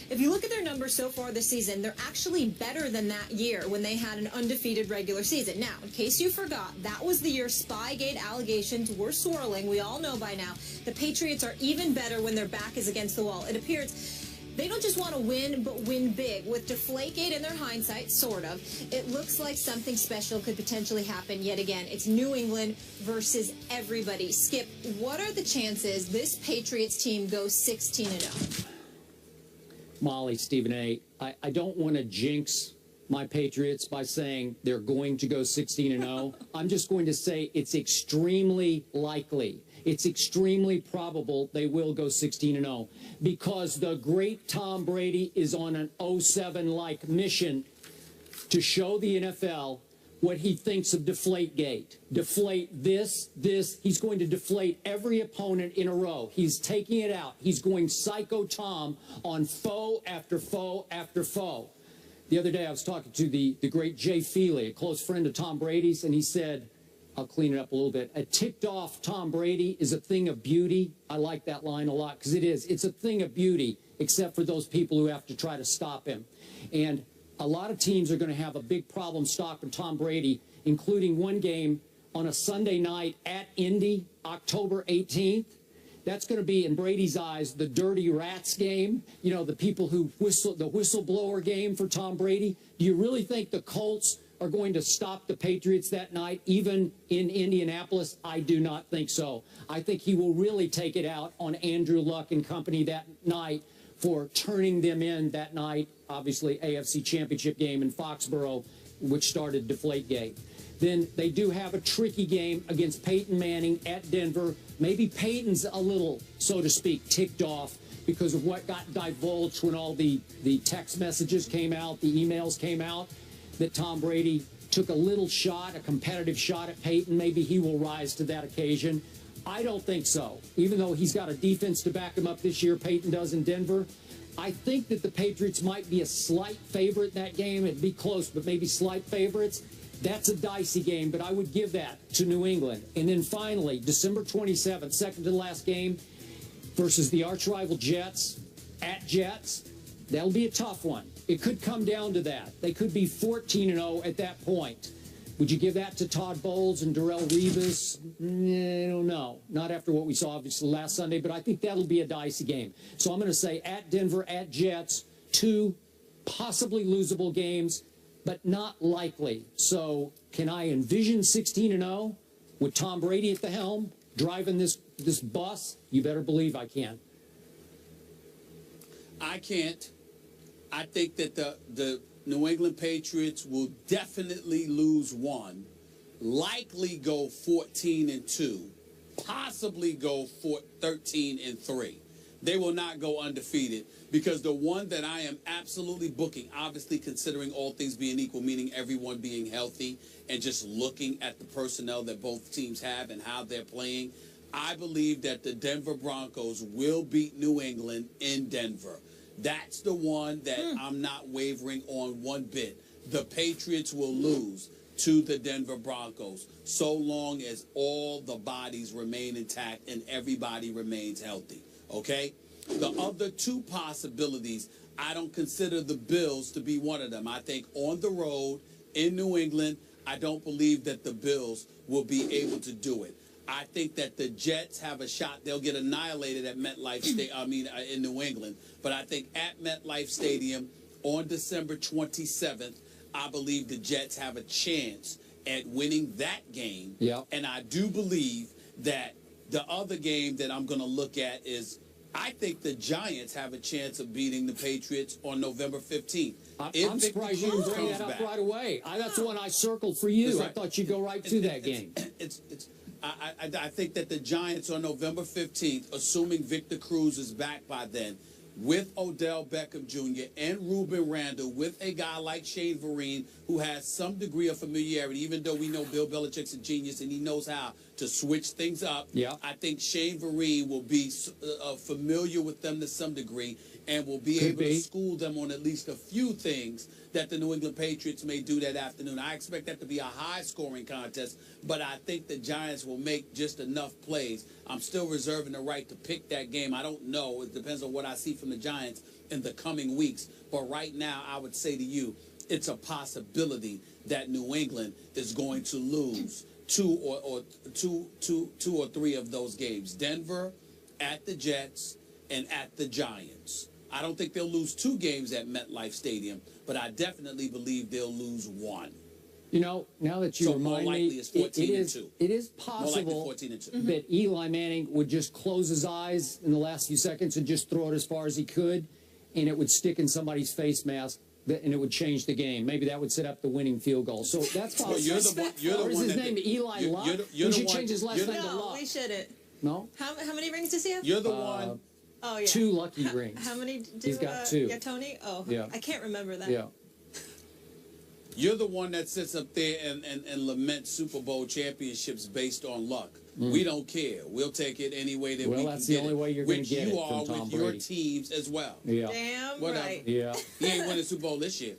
if you look at their numbers so far this season, they're actually better than that year when they had an undefeated regular season. Now, in case you forgot, that was the year Spygate allegations were swirling. We all know by now the Patriots are even better when their back is against the wall. It appears they don't just want to win, but win big. With Deflategate in their hindsight, sort of, it looks like something special could potentially happen yet again. It's New England versus everybody. Skip, what are the chances this Patriots team goes 16-0? Molly, Stephen A., I don't want to jinx my Patriots by saying they're going to go 16-0. I'm just going to say it's extremely likely. It's extremely probable they will go 16-0 because the great Tom Brady is on an 07-like mission to show the NFL what he thinks of Deflategate. Deflate this. He's going to deflate every opponent in a row. He's taking it out. He's going psycho Tom on foe after foe after foe. The other day I was talking to the great Jay Feely, a close friend of Tom Brady's, and he said, I'll clean it up a little bit. A ticked-off Tom Brady is a thing of beauty. I like that line a lot because it is. It's a thing of beauty, except for those people who have to try to stop him. And a lot of teams are going to have a big problem stopping Tom Brady, including one game on a Sunday night at Indy, October 18th. That's going to be, in Brady's eyes, the dirty rats game. You know, the people who whistle, the whistleblower game for Tom Brady. Do you really think the Colts are going to stop the Patriots that night, even in Indianapolis? I do not think so. I think he will really take it out on Andrew Luck and company that night for turning them in that night. Obviously, AFC Championship game in Foxborough, which started Deflategate. Then they do have a tricky game against Peyton Manning at Denver. Maybe Peyton's a little, so to speak, ticked off because of what got divulged when all the text messages came out, the emails came out, that Tom Brady took a little shot, a competitive shot at Peyton. Maybe he will rise to that occasion. I don't think so. Even though he's got a defense to back him up this year, Peyton does in Denver. I think that the Patriots might be a slight favorite in that game. It'd be close, but maybe slight favorites. That's a dicey game, but I would give that to New England. And then finally, December 27th, second to last game, versus the arch-rival Jets at Jets. That'll be a tough one. It could come down to that. They could be 14-0 at that point. Would you give that to Todd Bowles and Darrelle Revis? I don't know. Not after what we saw, obviously, last Sunday, but I think that'll be a dicey game. So I'm going to say at Denver, at Jets, two possibly losable games, but not likely. So can I envision 16-0 with Tom Brady at the helm, driving this bus? You better believe I can. I can't. I think that the New England Patriots will definitely lose one, likely go 14-2, possibly go 13-3. They will not go undefeated because the one that I am absolutely booking, obviously considering all things being equal, meaning everyone being healthy and just looking at the personnel that both teams have and how they're playing, I believe that the Denver Broncos will beat New England in Denver. That's the one that I'm not wavering on one bit. The Patriots will lose to the Denver Broncos so long as all the bodies remain intact and everybody remains healthy, okay? The other two possibilities, I don't consider the Bills to be one of them. I think on the road in New England, I don't believe that the Bills will be able to do it. I think that the Jets have a shot. They'll get annihilated at MetLife Stadium, in New England. But I think at MetLife Stadium on December 27th, I believe the Jets have a chance at winning that game. Yep. And I do believe that the other game that I'm going to look at is I think the Giants have a chance of beating the Patriots on November 15th. I'm surprised you didn't bring that up right away. That's the one I circled for you. Right. I thought you'd go right to that game. I think that the Giants on November 15th, assuming Victor Cruz is back by then, with Odell Beckham Jr. and Ruben Randle, with a guy like Shane Vereen, who has some degree of familiarity, even though we know Bill Belichick's a genius and he knows how to switch things up. Yeah. I think Shane Vereen will be familiar with them to some degree and will be able to school them on at least a few things that the New England Patriots may do that afternoon. I expect that to be a high-scoring contest, but I think the Giants will make just enough plays. I'm still reserving the right to pick that game. I don't know. It depends on what I see from the Giants in the coming weeks. But right now, I would say to you, it's a possibility that New England is going to lose two or three of those games. Denver, at the Jets, and at the Giants. I don't think they'll lose 2 games at MetLife Stadium, but I definitely believe they'll lose 1. You know, now that you remind me, it is possible that Eli Manning would just close his eyes in the last few seconds and just throw it as far as he could, and it would stick in somebody's face mask, and it would change the game. Maybe that would set up the winning field goal. So that's possible. Well, you're the or is one his name Eli Luck? We should change his last name to No, Luck. we shouldn't. No? How many rings does he have? You're the one. Oh, yeah. 2 lucky rings. How many do He's got 2. Yeah, Tony? Oh, yeah. I can't remember that. Yeah. You're the one that sits up there and laments Super Bowl championships based on luck. We don't care. We'll take it any way that we can get it. Well, that's the only way you're going to get it Which you are from Tom with Brady. your teams as well. Yeah. Damn Whatever. right. Yeah. He ain't winning Super Bowl this year.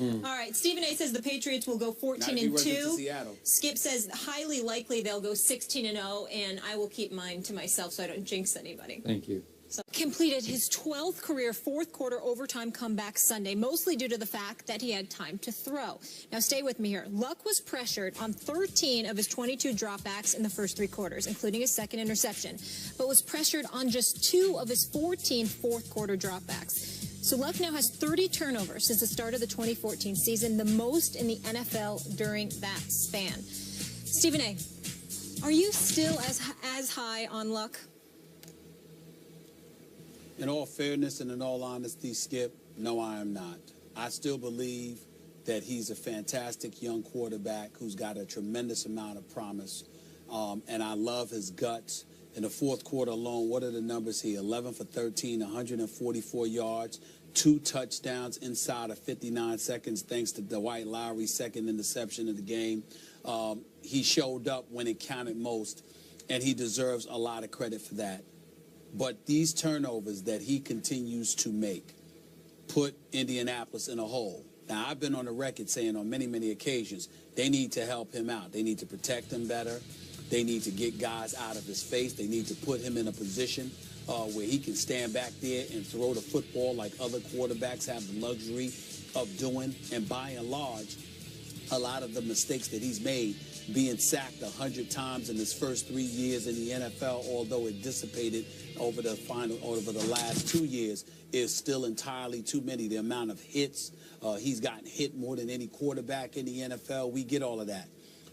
All right. Stephen A. says the Patriots will go Not if he runs into 14-2. Seattle. Skip says highly likely they'll go 16-0, and I will keep mine to myself so I don't jinx anybody. Thank you. So, completed his 12th career fourth-quarter overtime comeback Sunday, mostly due to the fact that he had time to throw. Now, stay with me here. Luck was pressured on 13 of his 22 dropbacks in the first 3 quarters, including his second interception, but was pressured on just 2 of his 14 fourth-quarter dropbacks. So Luck now has 30 turnovers since the start of the 2014 season, the most in the NFL during that span. Stephen A., are you still as high on Luck? In all fairness and in all honesty, Skip, no, I am not. I still believe that he's a fantastic young quarterback who's got a tremendous amount of promise. And I love his guts. In the fourth quarter alone, what are the numbers here? 11 for 13, 144 yards, 2 touchdowns inside of 59 seconds, thanks to Dwight Lowry's second interception of the game. He showed up when it counted most, and he deserves a lot of credit for that. But these turnovers that he continues to make put Indianapolis in a hole. Now, I've been on the record saying on many, many occasions, they need to help him out. They need to protect him better. They need to get guys out of his face. They need to put him in a position where he can stand back there and throw the football like other quarterbacks have the luxury of doing. And by and large, a lot of the mistakes that he's made, being sacked 100 times in his first 3 years in the NFL, although it dissipated over the last 2 years, is still entirely too many. The amount of hits, he's gotten hit more than any quarterback in the NFL. We get all of that.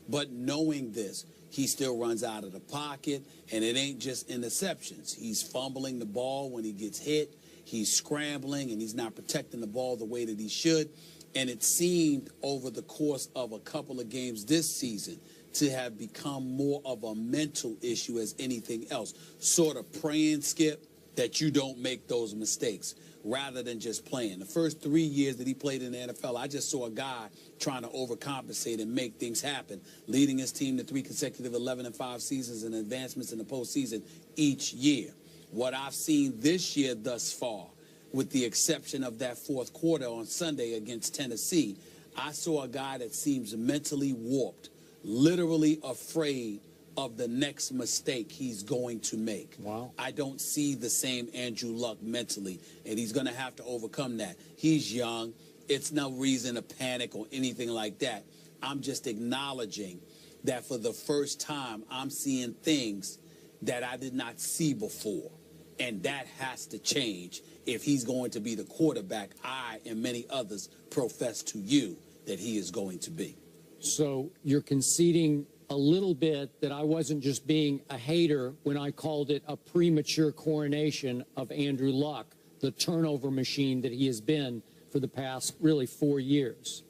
But knowing this, he still runs out of the pocket, and it ain't just interceptions. He's fumbling the ball when he gets hit. He's scrambling, and he's not protecting the ball the way that he should. And it seemed over the course of a couple of games this season to have become more of a mental issue as anything else. Sort of praying, Skip, that you don't make those mistakes rather than just playing. The first 3 years that he played in the NFL, I just saw a guy trying to overcompensate and make things happen, leading his team to 3 consecutive 11-5 seasons and advancements in the postseason each year. What I've seen this year thus far, with the exception of that fourth quarter on Sunday against Tennessee, I saw a guy that seems mentally warped, literally afraid of the next mistake he's going to make. Wow. I don't see the same Andrew Luck mentally, and he's going to have to overcome that. He's young. It's no reason to panic or anything like that. I'm just acknowledging that for the first time, I'm seeing things that I did not see before, and that has to change if he's going to be the quarterback I and many others profess to you that he is going to be. So you're conceding a little bit that I wasn't just being a hater when I called it a premature coronation of Andrew Luck, the turnover machine that he has been for the past, really, 4 years.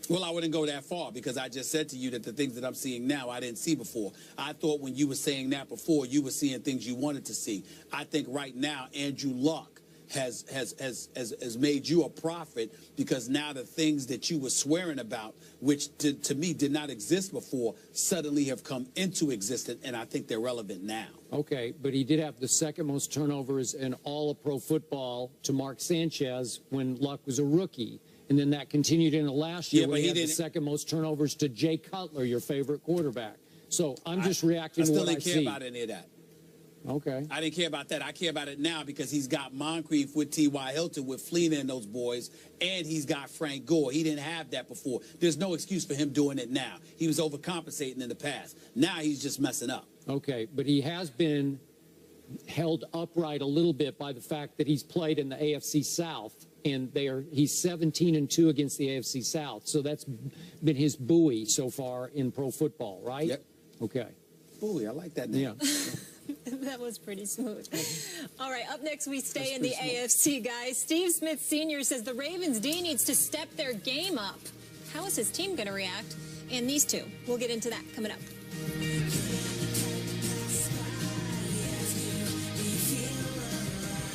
Well, I wouldn't go that far because I just said to you that the things that I'm seeing now I didn't see before. I thought when you were saying that before, you were seeing things you wanted to see. I think right now Andrew Luck has made you a prophet, because now the things that you were swearing about, which to me did not exist before, suddenly have come into existence, and I think they're relevant now. Okay, but he did have the second most turnovers in all of pro football to Mark Sanchez when Luck was a rookie. And then that continued into last year, where he had the second most turnovers to Jay Cutler, your favorite quarterback. So I'm just reacting to what I see. I still didn't care about any of that. Okay. I didn't care about that. I care about it now because he's got Moncrief with T.Y. Hilton, with Fleener and those boys, and he's got Frank Gore. He didn't have that before. There's no excuse for him doing it now. He was overcompensating in the past. Now he's just messing up. Okay, but he has been held upright a little bit by the fact that he's played in the AFC South, and he's 17-2 against the AFC South. So that's been his buoy so far in pro football, right? Yep. Okay. Buoy, I like that name. Yeah. That was pretty smooth. All right, up next we stay in the AFC, guys. Steve Smith Sr. says the Ravens D needs to step their game up. How is his team going to react? And these two, we'll get into that coming up.